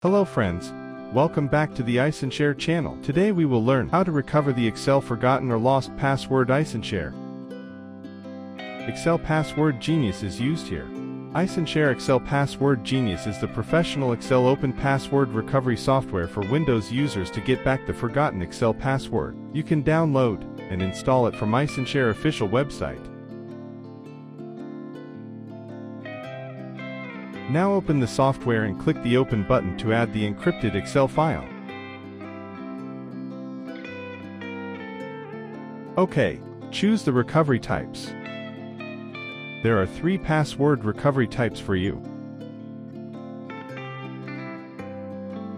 Hello friends, welcome back to the iSunshare channel. Today we will learn how to recover the Excel forgotten or lost password iSunshare. Excel Password Genius is used here. iSunshare Excel Password Genius is the professional Excel open password recovery software for Windows users to get back the forgotten Excel password. You can download and install it from iSunshare official website. Now open the software and click the Open button to add the encrypted Excel file. OK, choose the recovery types. There are 3 password recovery types for you.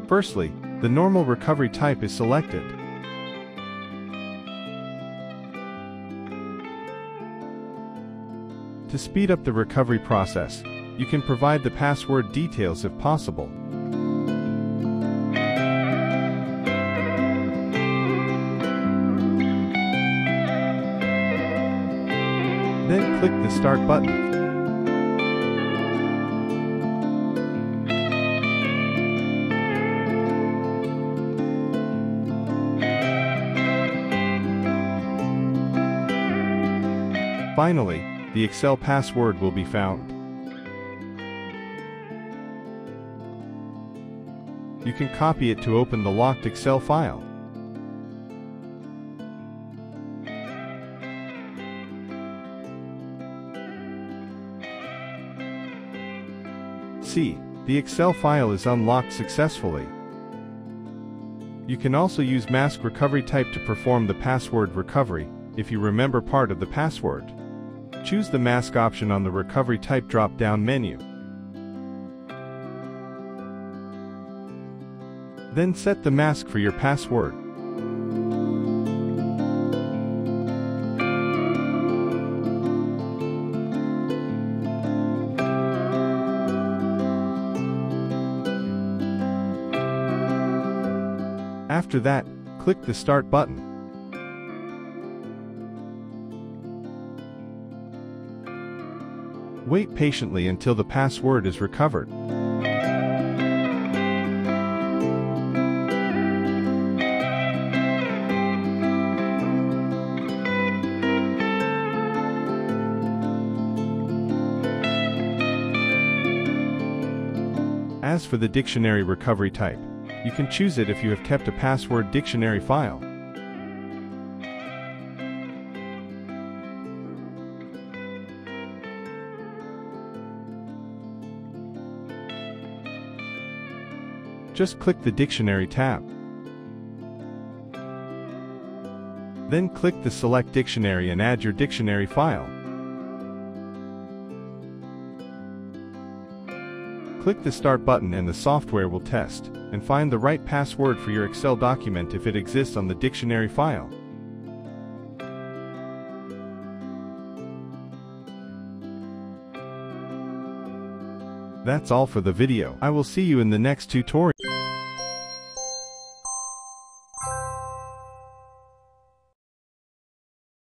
Firstly, the normal recovery type is selected. To speed up the recovery process, you can provide the password details if possible. Then click the Start button. Finally, the Excel password will be found. You can copy it to open the locked Excel file. See, the Excel file is unlocked successfully. You can also use Mask Recovery type to perform the password recovery, if you remember part of the password. Choose the Mask option on the Recovery Type drop-down menu. Then set the mask for your password. After that, click the Start button. Wait patiently until the password is recovered. As for the dictionary recovery type, you can choose it if you have kept a password dictionary file. Just click the Dictionary tab. Then click the Select Dictionary and add your dictionary file. Click the Start button and the software will test and find the right password for your Excel document if it exists on the dictionary file. That's all for the video. I will see you in the next tutorial.